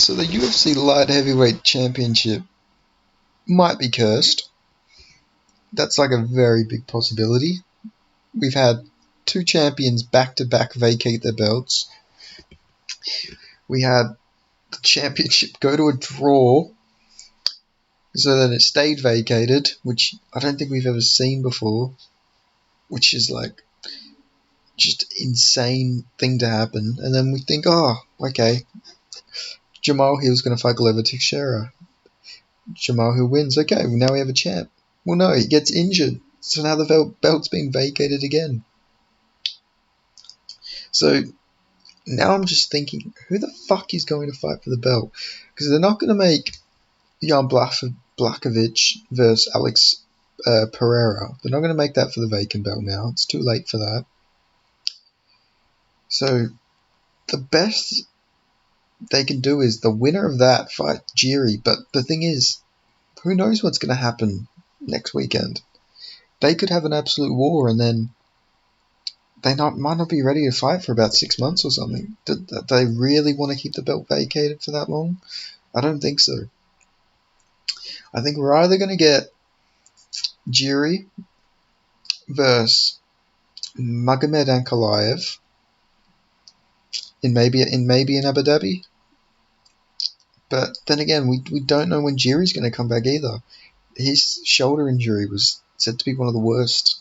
So the UFC Light Heavyweight Championship might be cursed. That's like a very big possibility. We've had two champions back-to-back vacate their belts. We had the championship go to a draw so that it stayed vacated, which I don't think we've ever seen before, which is like just insane thing to happen. And then we think, oh, okay, Jamal Hill's going to fight Glover Teixeira. Jamal Hill wins. Okay, well, now we have a champ. Well, no, he gets injured. So now the belt's been vacated again. So now I'm just thinking, who the fuck is going to fight for the belt? Because they're not going to make Jan Blachowicz versus Alex Pereira. They're not going to make that for the vacant belt now. It's too late for that. So the best they can do is the winner of that fight Jiri. But the thing is, who knows what's going to happen next weekend? They could have an absolute war and then they might not be ready to fight for about 6 months or something. Do they really want to keep the belt vacated for that long? I don't think so. I think we're either going to get Jiri versus Magomed Ankalaev in maybe in Abu Dhabi. But then again, we don't know when Jiri's going to come back either. His shoulder injury was said to be one of the worst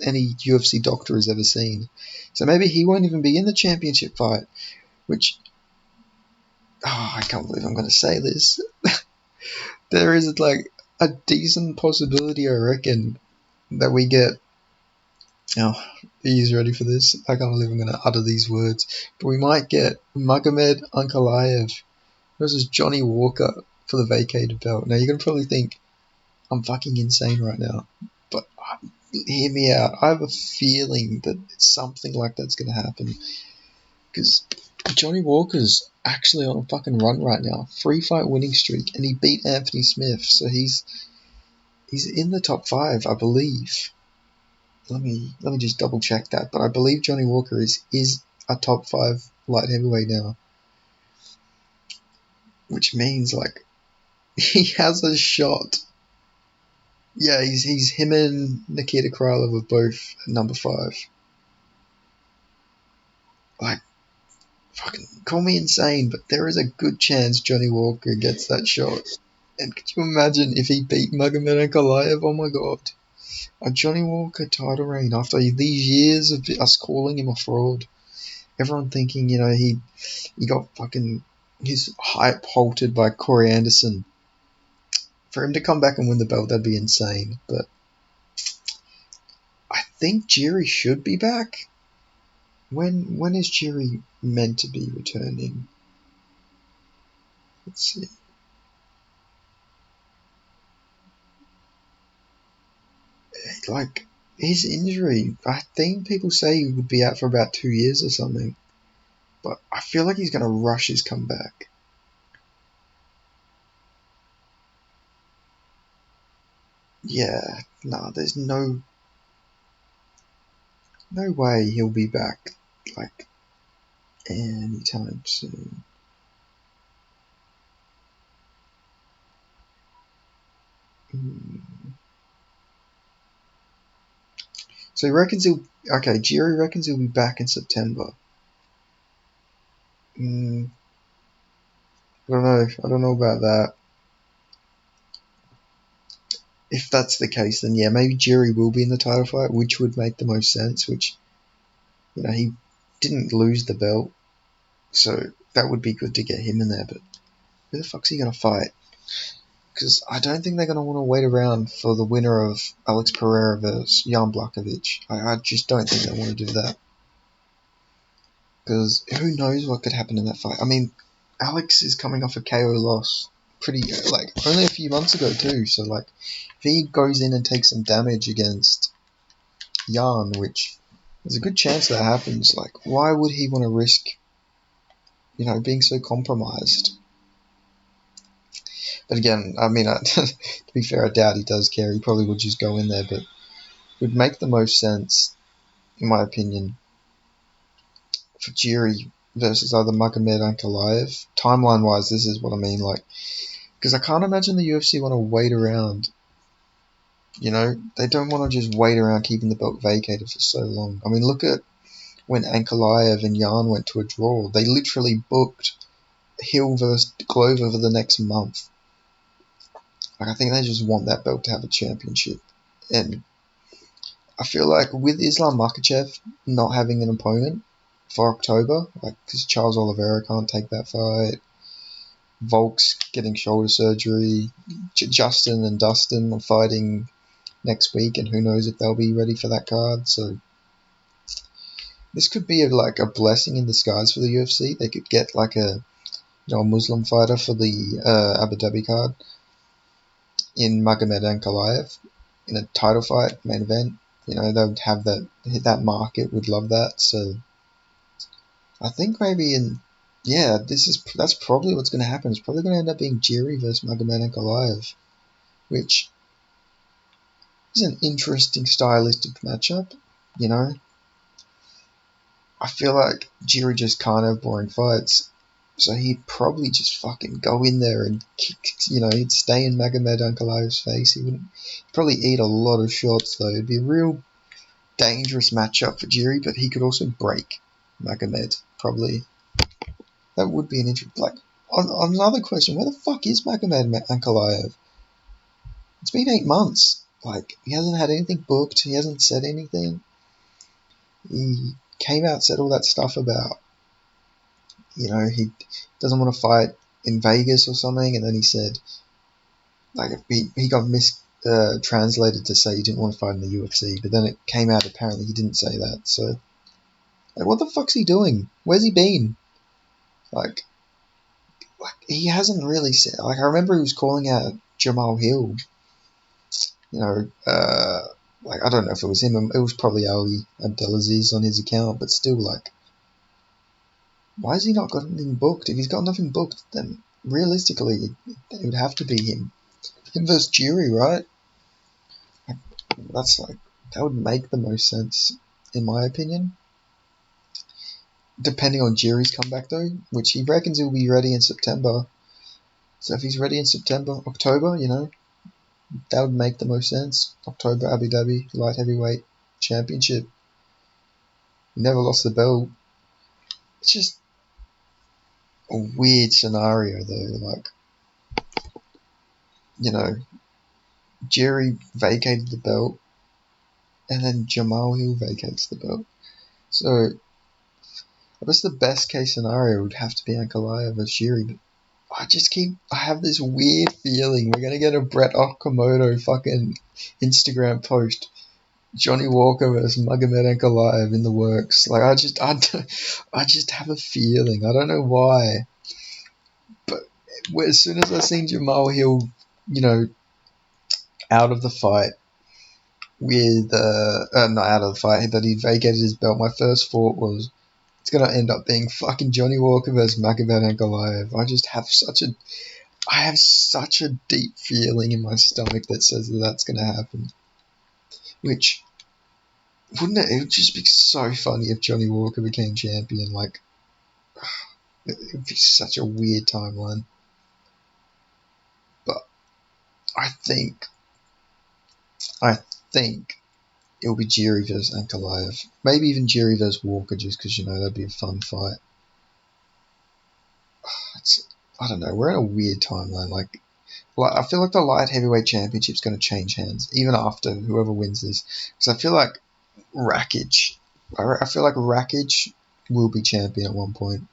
any UFC doctor has ever seen. So maybe he won't even be in the championship fight, which, I can't believe I'm going to say this. There is like a decent possibility, I reckon, that we get, are you ready for this? I can't believe I'm going to utter these words, but we might get Magomed Ankalaev versus Johnny Walker for the vacated belt. Now you're going to probably think I'm fucking insane right now, but hear me out. I have a feeling that something like that's going to happen because Johnny Walker's actually on a fucking run right now. 3-fight winning streak, and he beat Anthony Smith, so he's in the top 5, I believe. Let me just double check that, but I believe Johnny Walker is a top 5 light heavyweight now, which means like he has a shot. Yeah, he's him and Nikita Krylov are both at number 5. Like, fucking call me insane, but there is a good chance Johnny Walker gets that shot. And could you imagine if he beat Magomed Ankalaev? Oh my god. A Johnny Walker title reign after these years of us calling him a fraud. Everyone thinking, he got fucking his hype halted by Corey Anderson. For him to come back and win the belt, that'd be insane. But I think Jiri should be back. When is Jiri meant to be returning? Let's see. Like, his injury, I think people say he would be out for about 2 years or something. But I feel like he's going to rush his comeback. Yeah, nah, there's no way he'll be back, like, anytime soon. So he reckons Jiri reckons he'll be back in September. I don't know about that. If that's the case, then yeah, maybe Jiri will be in the title fight, which would make the most sense, which, he didn't lose the belt, so that would be good to get him in there, but who the fuck's he going to fight? Because I don't think they're going to want to wait around for the winner of Alex Pereira versus Jan Blachowicz. I just don't think they want to do that. Because who knows what could happen in that fight. I mean, Alex is coming off a KO loss only a few months ago too, so if he goes in and takes some damage against Jan, which there's a good chance that happens, why would he want to risk, being so compromised? But again, I mean, to be fair, I doubt he does care. He probably would just go in there, but it would make the most sense, in my opinion, for Jiri versus either Magomed and Ankalaev. Timeline-wise, this is what I mean, like, because I can't imagine the UFC want to wait around. You know, they don't want to just wait around keeping the belt vacated for so long. I mean, look at when Ankalaev and Yan went to a draw. They literally booked Hill versus Glover for the next month. Like, I think they just want that belt to have a championship. And I feel like with Islam Makhachev not having an opponent for October, like, because Charles Oliveira can't take that fight, Volk's getting shoulder surgery, Justin and Dustin are fighting next week, and who knows if they'll be ready for that card. So this could be like a blessing in disguise for the UFC. They could get like a Muslim fighter for the Abu Dhabi card in Magomed Ankalaev in a title fight main event. You know, they would have that market would love that. So I think maybe that's probably what's going to happen. It's probably going to end up being Jiri versus Magomed Ankalaev, which is an interesting stylistic matchup. You know, I feel like Jiri just can't have boring fights, so he'd probably just fucking go in there and kick. You know, he'd stay in Magomed Ankalaev's face. He'd probably eat a lot of shots though. It'd be a real dangerous matchup for Jiri, but he could also break Magomed probably. That would be an interesting. Like, on another question, where the fuck is Magomed Ankalaev? It's been 8 months. Like, he hasn't had anything booked. He hasn't said anything. He came out, said all that stuff about, you know, he doesn't want to fight in Vegas or something, and then he said, like, he got translated to say he didn't want to fight in the UFC, but then it came out apparently he didn't say that. So, like, what the fuck's he doing? Where's he been? Like he hasn't really said. Like, I remember he was calling out Jamal Hill. You know, like, I don't know if it was him. It was probably Ali Abdelaziz on his account, but still, like, why has he not got anything booked? If he's got nothing booked, then realistically, it would have to be him. Him versus Jury, right? That's like, that would make the most sense, in my opinion. Depending on Jury's comeback, though, which he reckons he'll be ready in September. So if he's ready in October, you know, that would make the most sense. October, Abu Dhabi, light heavyweight championship. Never lost the belt. It's just a weird scenario, though. Like, you know, Jerry vacated the belt, and then Jamal Hill vacates the belt. So, I guess the best case scenario would have to be Ankalaev versus Jerry, but I have this weird feeling we're gonna get a Brett Okamoto fucking Instagram post. Johnny Walker versus Magomed Ankalaev in the works. Like, I just have a feeling. I don't know why, but as soon as I seen Jamal Hill, you know, out of the fight with not out of the fight, that he vacated his belt, my first thought was it's gonna end up being fucking Johnny Walker versus Magomed Ankalaev. I have such a deep feeling in my stomach that says that that's gonna happen. Which, wouldn't it? It would just be so funny if Johnny Walker became champion. Like, it would be such a weird timeline. But I think it'll be Jiri versus Ankalaev. Maybe even Jiri versus Walker, just because, you know, that'd be a fun fight. I don't know. We're in a weird timeline. Like, I feel like the light heavyweight championship's going to change hands even after whoever wins this. Because I feel like Rakic will be champion at one point.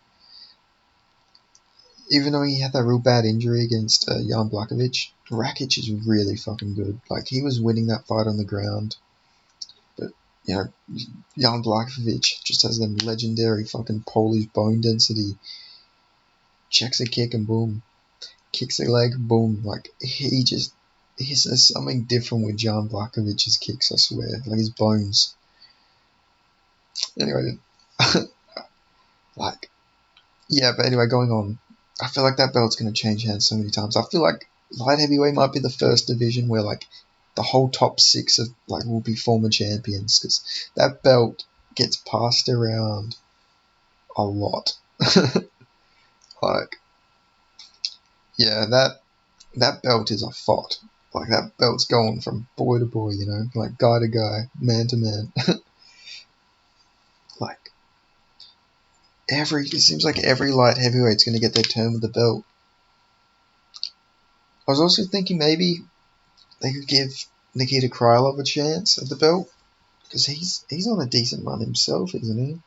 Even though he had that real bad injury against Jan Blachowicz, Rakic is really fucking good. Like, he was winning that fight on the ground. But, you know, Jan Blachowicz just has them legendary fucking Polish bone density. Checks a kick and boom. Kicks a leg, boom. Like, there's something different with Jan Blachowicz's kicks, I swear. Like, his bones. Anyway, like, yeah, but anyway, going on. I feel like that belt's going to change hands so many times. I feel like light heavyweight might be the first division where, like, the whole top 6 of, like, will be former champions, because that belt gets passed around a lot. Like, yeah, that belt is a fight. Like, that belt's going from boy to boy, you know, like guy to guy, man to man. Like, it seems like every light heavyweight's going to get their turn with the belt. I was also thinking maybe they could give Nikita Krylov a chance at the belt, because he's on a decent run himself, isn't he?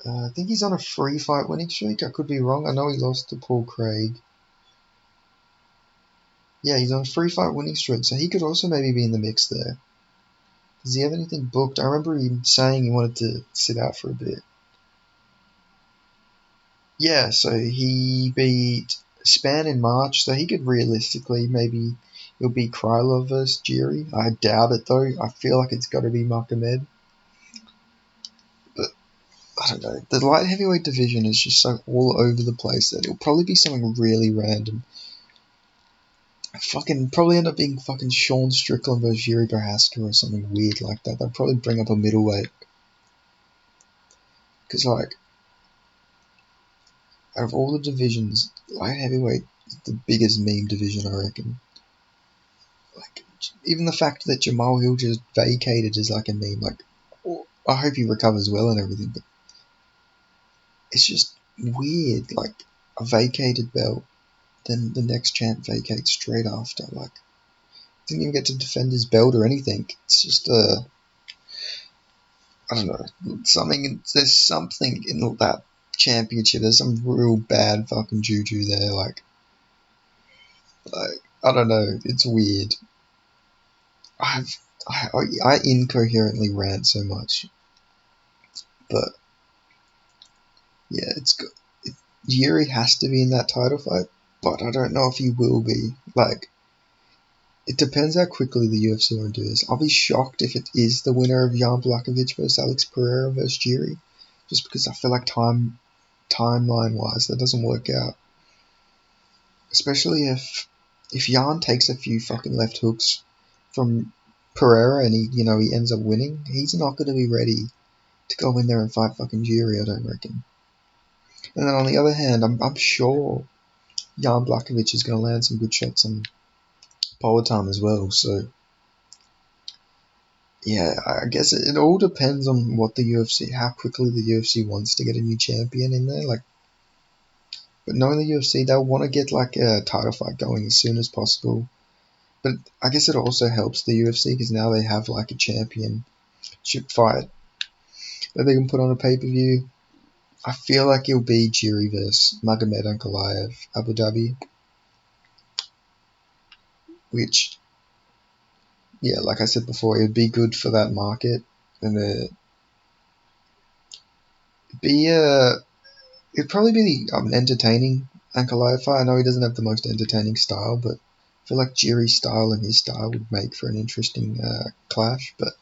I think he's on a 3-fight winning streak. I could be wrong. I know he lost to Paul Craig. Yeah, he's on a 3-fight winning streak, so he could also maybe be in the mix there. Does he have anything booked? I remember him saying he wanted to sit out for a bit. Yeah, so he beat Span in March, so he could realistically maybe it'll be Krylov versus Jiri. I doubt it though. I feel like it's got to be Magomed. But I don't know. The light heavyweight division is just so all over the place that it'll probably be something really random. Fucking probably end up being fucking Sean Strickland versus Jiri Prohaska or something weird like that. They'll probably bring up a middleweight. Because, like, out of all the divisions, light heavyweight is the biggest meme division, I reckon. Like, even the fact that Jamal Hill just vacated is like a meme. Like, I hope he recovers well and everything, but it's just weird. Like, a vacated belt, then the next champ vacates straight after. Like, didn't even get to defend his belt or anything. It's just I don't know, there's something in that championship. There's some real bad fucking juju there. Like I don't know. It's weird. I incoherently rant so much, but yeah, it's good. Yuri has to be in that title fight, but I don't know if he will be. Like, it depends how quickly the UFC want to do this. I'll be shocked if it is the winner of Jan Blachowicz versus Alex Pereira versus Jiri, just because I feel like timeline wise that doesn't work out. Especially if Jan takes a few fucking left hooks from Pereira and he ends up winning, he's not going to be ready to go in there and fight fucking Jiri, I don't reckon. And then on the other hand, I'm sure Jan Blachowicz is going to land some good shots on Politan as well. So yeah, I guess it all depends on what the UFC, how quickly the UFC wants to get a new champion in there. Like, but knowing the UFC, they'll want to get like a title fight going as soon as possible. But I guess it also helps the UFC because now they have like a championship fight that they can put on a pay-per-view. I feel like it'll be Jiri versus Magomed Ankalaev, Abu Dhabi. Which, yeah, like I said before, it would be good for that market. And it'd probably be an entertaining Ankalaev fight. I know he doesn't have the most entertaining style, but I feel like Jiri's style and his style would make for an interesting clash. But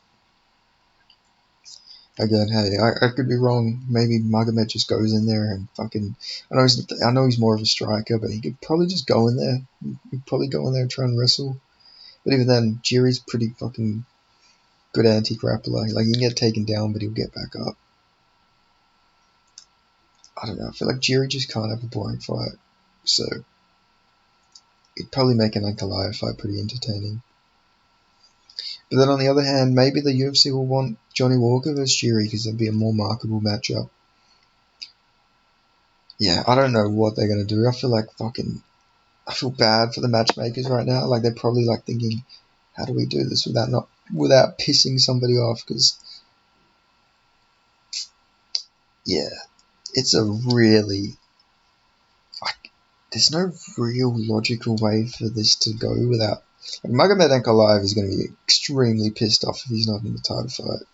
again, hey, I could be wrong. Maybe Magomed just goes in there and fucking. I know he's more of a striker, but he could probably just go in there. He'd probably go in there and try and wrestle. But even then, Jiri's pretty fucking good anti-grappler. Like, he can get taken down, but he'll get back up. I don't know. I feel like Jiri just can't have a boring fight. So it'd probably make an Ankalaev fight pretty entertaining. But then on the other hand, maybe the UFC will want Johnny Walker versus Jiri because it'd be a more marketable matchup. Yeah, I don't know what they're going to do. I feel bad for the matchmakers right now. Like, they're probably like thinking, how do we do this without pissing somebody off? Because, yeah, it's a really, like, there's no real logical way for this to go without. Like, Magomed Ankalaev is going to be extremely pissed off if he's not in the title fight.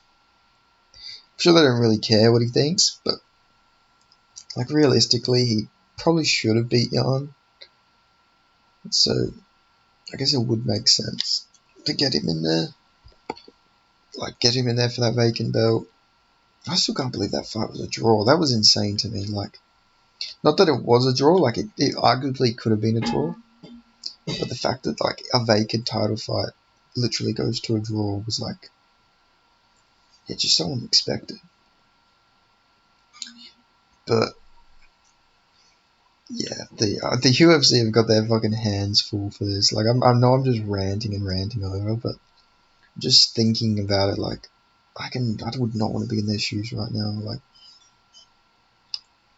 I'm sure they don't really care what he thinks, but like, realistically, he probably should have beat Jan. So I guess it would make sense to get him in there. Like, get him in there for that vacant belt. I still can't believe that fight was a draw. That was insane to me. Like, not that it was a draw, like, it arguably could have been a draw. But the fact that, like, a vacant title fight literally goes to a draw was, like, it's just so unexpected. But yeah, the UFC have got their fucking hands full for this. Like, I know I'm just ranting and ranting over, but just thinking about it, like, I would not want to be in their shoes right now. Like,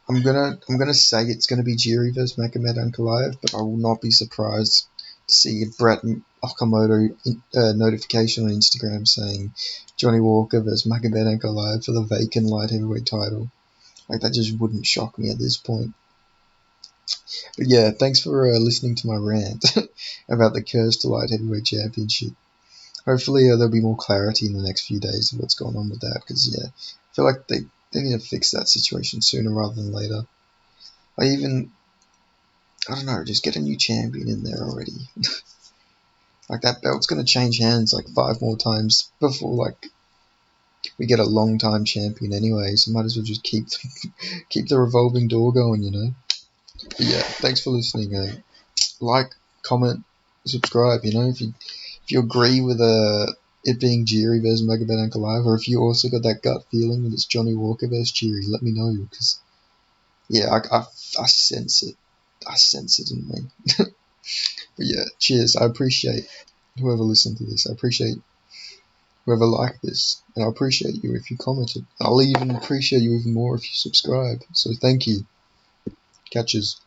I'm gonna say it's gonna be Jiri versus Magomed Ankalaev, but I will not be surprised to see a Brett Okamoto notification on Instagram saying Johnny Walker versus Magomed Ankalaev for the vacant light heavyweight title. Like, that just wouldn't shock me at this point. But yeah, thanks for listening to my rant about the cursed light heavyweight championship. Hopefully there'll be more clarity in the next few days of what's going on with that, because yeah, I feel like they need to fix that situation sooner rather than later. I don't know, just get a new champion in there already. Like, that belt's gonna change hands like 5 more times before like we get a long time champion anyway, so might as well just keep the revolving door going, you know. But yeah, thanks for listening. Like, comment, subscribe. You know, if you agree with it being Jiri versus Magomed Ankalaev, or if you also got that gut feeling that it's Johnny Walker versus Jiri, let me know, because yeah, I sense it. I sense it in me. But yeah, cheers. I appreciate whoever listened to this. I appreciate whoever liked this, and I appreciate you if you commented. I'll even appreciate you even more if you subscribe. So thank you. Catches.